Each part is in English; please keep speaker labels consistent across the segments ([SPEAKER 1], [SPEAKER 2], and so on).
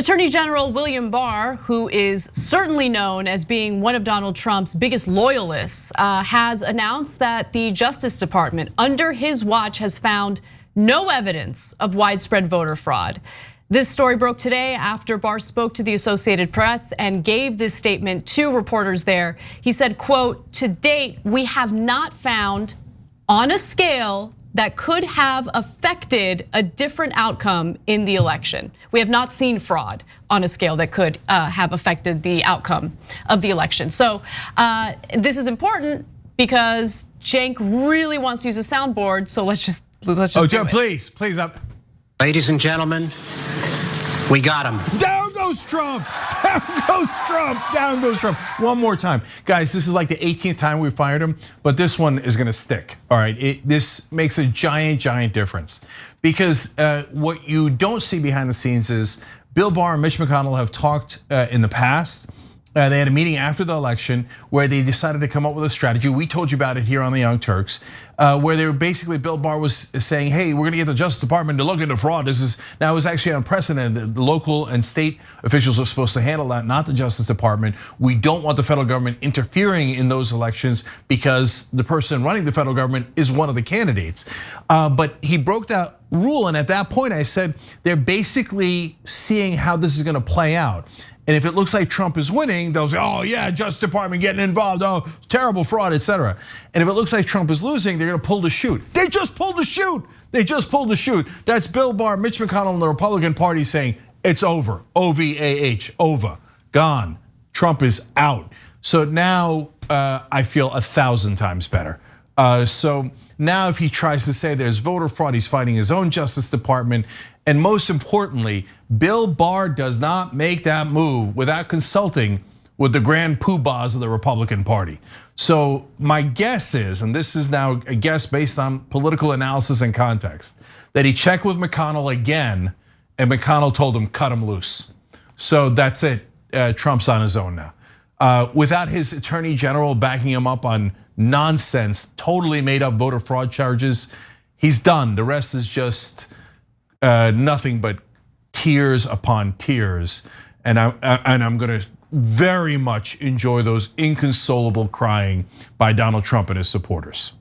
[SPEAKER 1] Attorney General William Barr, who is certainly known as being one of Donald Trump's biggest loyalists, has announced that the Justice Department, under his watch, has found no evidence of widespread voter fraud. This story broke today after Barr spoke to the Associated Press and gave this statement to reporters there. He said, quote, "To date, we have not found on a scale that could have affected a different outcome in the election. We have not seen fraud on a scale that could have affected the outcome of the election." So this is important because Cenk really wants to use a soundboard. So let's just do it.
[SPEAKER 2] Please up.
[SPEAKER 3] Ladies and gentlemen, we got him.
[SPEAKER 2] Down goes Trump, down goes Trump, down goes Trump. One more time. Guys, this is like the 18th time we fired him, but this one is gonna stick, all right? This makes a giant difference. Because what you don't see behind the scenes is Bill Barr and Mitch McConnell have talked in the past. They had a meeting after the election where they decided to come up with a strategy. We told you about it here on the Young Turks, where they were basically, Bill Barr was saying, hey, we're gonna get the Justice Department to look into fraud. Now it was actually unprecedented. The local and state officials are supposed to handle that, not the Justice Department. We don't want the federal government interfering in those elections because the person running the federal government is one of the candidates. But he broke that rule, and at that point I said, they're basically seeing how this is gonna play out. And if it looks like Trump is winning, they'll say, oh yeah, Justice Department getting involved, oh, terrible fraud, etc. And if it looks like Trump is losing, they're gonna pull the chute. They just pulled the chute. They just pulled the chute. That's Bill Barr, Mitch McConnell, and the Republican Party saying it's over, OVAH, over, gone. Trump is out. So now I feel 1,000 times better. So now if he tries to say there's voter fraud, he's fighting his own Justice Department. And most importantly, Bill Barr does not make that move without consulting with the grand poobahs of the Republican Party. So my guess is, and this is now a guess based on political analysis and context, that he checked with McConnell again, and McConnell told him, cut him loose. So that's it, Trump's on his own now. Without his attorney general backing him up on nonsense, totally made up voter fraud charges, he's done. The rest is just nothing but tears upon tears. And I'm gonna very much enjoy those inconsolable crying by Donald Trump and his supporters.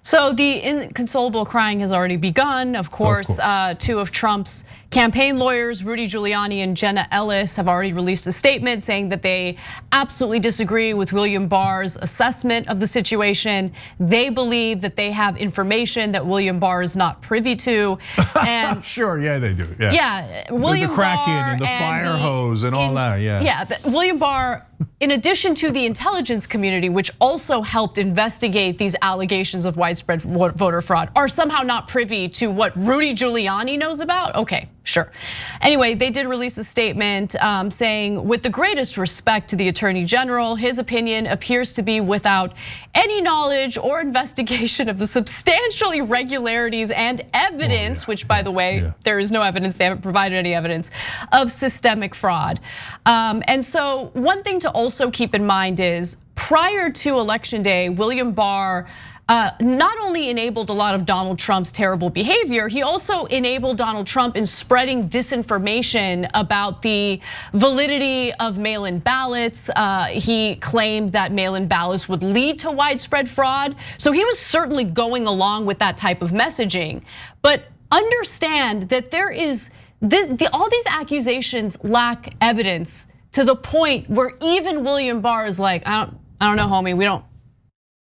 [SPEAKER 1] So the inconsolable crying has already begun. Of course, two of Trump's campaign lawyers, Rudy Giuliani and Jenna Ellis, have already released a statement saying that they absolutely disagree with William Barr's assessment of the situation. They believe that they have information that William Barr is not privy to. And
[SPEAKER 2] sure, yeah, they do. Yeah,
[SPEAKER 1] William
[SPEAKER 2] the Kraken
[SPEAKER 1] Barr
[SPEAKER 2] and the fire hose and all that. Yeah,
[SPEAKER 1] William Barr, in addition to the intelligence community, which also helped investigate these allegations of widespread voter fraud, are somehow not privy to what Rudy Giuliani knows about? Okay, sure. Anyway, they did release a statement saying, with the greatest respect to the Attorney General, his opinion appears to be without any knowledge or investigation of the substantial irregularities and evidence, which by the way, there is no evidence, they haven't provided any evidence, of systemic fraud. And so one thing to also keep in mind is, prior to Election Day, William Barr not only enabled a lot of Donald Trump's terrible behavior, he also enabled Donald Trump in spreading disinformation about the validity of mail-in ballots. He claimed that mail-in ballots would lead to widespread fraud. So he was certainly going along with that type of messaging. But understand that there is all these accusations lack evidence to the point where even William Barr is like, I don't know, homie,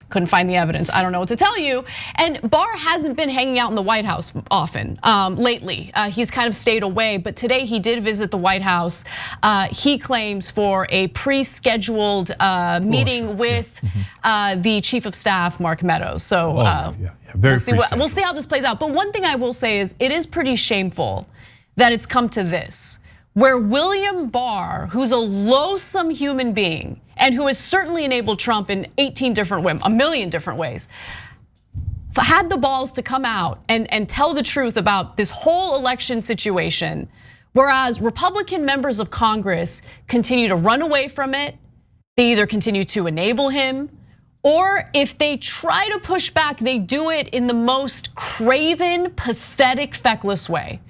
[SPEAKER 1] couldn't find the evidence. I don't know what to tell you. And Barr hasn't been hanging out in the White House often lately. He's kind of stayed away, but today he did visit the White House. He claims for a pre-scheduled meeting with the Chief of Staff, Mark Meadows. So we'll see how this plays out. But one thing I will say is, it is pretty shameful that it's come to this, where William Barr, who's a loathsome human being, and who has certainly enabled Trump in 18 different ways, a million different ways, had the balls to come out and tell the truth about this whole election situation, whereas Republican members of Congress continue to run away from it. They either continue to enable him, or if they try to push back, they do it in the most craven, pathetic, feckless way.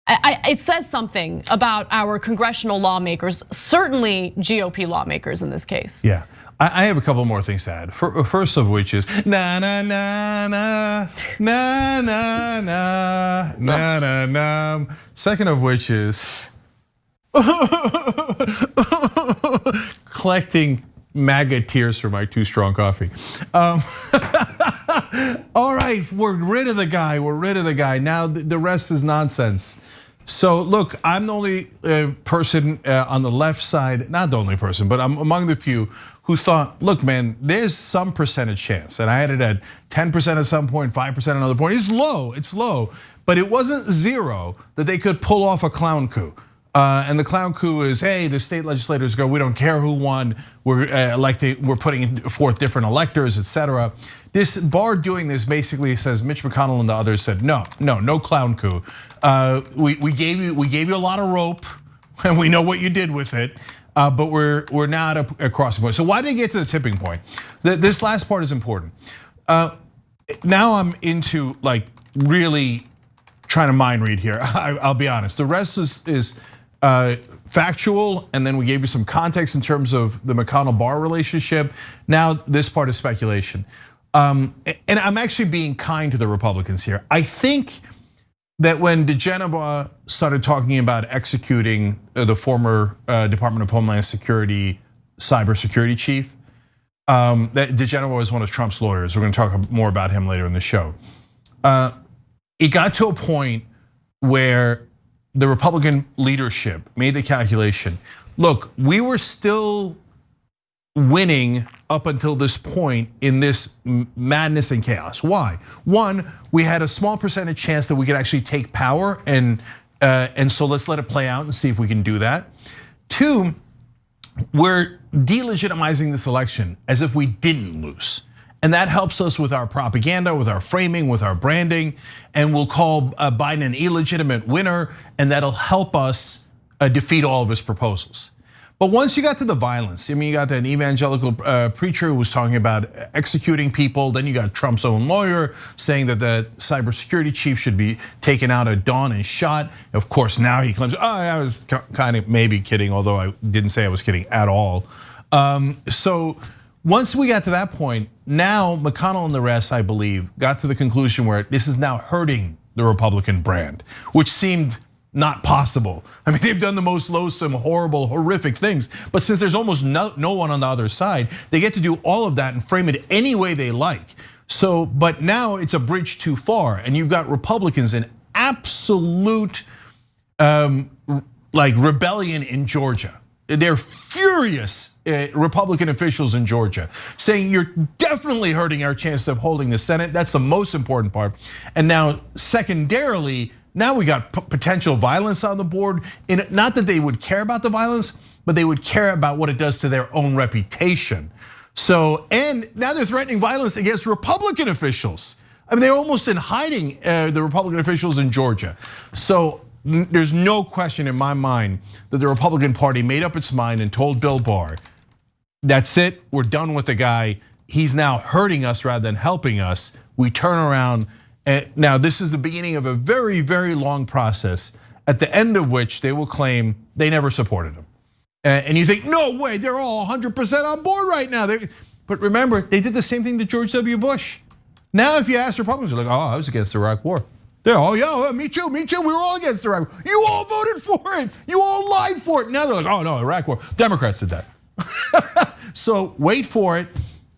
[SPEAKER 1] It says something about our congressional lawmakers, certainly GOP lawmakers in this case.
[SPEAKER 2] Yeah, I have a couple more things to add. First of which is na na na na na na na na na na. Second of which is collecting MAGA tears for my too strong coffee. All right, we're rid of the guy. We're rid of the guy. Now the rest is nonsense. So look, I'm the only person on the left side, not the only person, but I'm among the few who thought, look, man, there's some percentage chance, and I had it at 10% at some point, 5% at another point. It's low, but it wasn't zero that they could pull off a clown coup. And the clown coup is, hey, the state legislators go, we don't care who won, we're putting forth different electors, etc. This Barr doing this basically says Mitch McConnell and the others said, no clown coup. We gave you a lot of rope, and we know what you did with it. But we're now at a crossing point. So why did they get to the tipping point? This last part is important. Now I'm into like really trying to mind read here. I'll be honest. The rest is factual, and then we gave you some context in terms of the McConnell-Barr relationship. Now this part is speculation. And I'm actually being kind to the Republicans here. I think that when DeGeneres started talking about executing the former Department of Homeland Security cybersecurity chief, that DeGeneres was one of Trump's lawyers. We're going to talk more about him later in the show. It got to a point where the Republican leadership made the calculation. Look, we were still winning up until this point in this madness and chaos. Why? One, we had a small percentage chance that we could actually take power, and so let's let it play out and see if we can do that. Two, we're delegitimizing this election as if we didn't lose. And that helps us with our propaganda, with our framing, with our branding, and we'll call Biden an illegitimate winner, and that'll help us defeat all of his proposals. But once you got to the violence, I mean, you got an evangelical preacher who was talking about executing people. Then you got Trump's own lawyer saying that the cybersecurity chief should be taken out at dawn and shot. Of course, now he claims, I was kind of maybe kidding, although I didn't say I was kidding at all. So once we got to that point, now McConnell and the rest, I believe, got to the conclusion where this is now hurting the Republican brand, which seemed not possible. I mean, they've done the most loathsome, horrible, horrific things, but since there's almost no one on the other side, they get to do all of that and frame it any way they like. So, but now it's a bridge too far, and you've got Republicans in absolute like rebellion in Georgia. They're furious, Republican officials in Georgia, saying you're definitely hurting our chance of holding the Senate. That's the most important part. And now, secondarily, now we got potential violence on the board. Not that they would care about the violence, but they would care about what it does to their own reputation. So, and now they're threatening violence against Republican officials. I mean, they're almost in hiding, the Republican officials in Georgia. So there's no question in my mind that the Republican Party made up its mind and told Bill Barr, that's it, we're done with the guy. He's now hurting us rather than helping us. We turn around. Now, this is the beginning of a very, very long process, at the end of which they will claim they never supported him. And you think, no way, they're all 100% on board right now. But remember, they did the same thing to George W. Bush. Now, if you ask Republicans, they're like, I was against the Iraq war. They're, yeah, me too, we were all against the Iraq war. You all voted for it, you all lied for it. Now they're like, no, Iraq war, Democrats did that. So wait for it,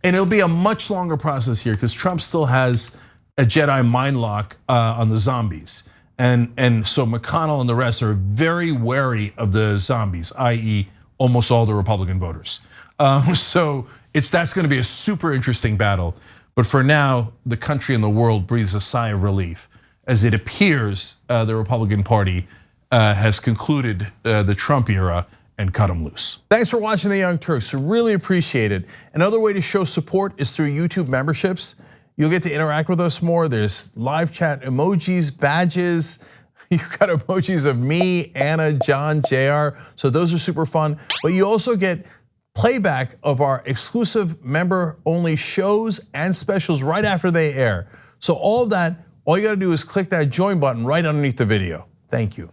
[SPEAKER 2] and it'll be a much longer process here because Trump still has a Jedi mind lock on the zombies. And so McConnell and the rest are very wary of the zombies, i.e. almost all the Republican voters. So that's gonna be a super interesting battle. But for now, the country and the world breathes a sigh of relief as it appears the Republican Party has concluded the Trump era and cut them loose. Thanks for watching The Young Turks, really appreciate it. Another way to show support is through YouTube memberships. You'll get to interact with us more. There's live chat emojis, badges. You've got emojis of me, Anna, John, JR. So those are super fun. But you also get playback of our exclusive member-only shows and specials right after they air. So all of that, all you gotta do is click that join button right underneath the video. Thank you.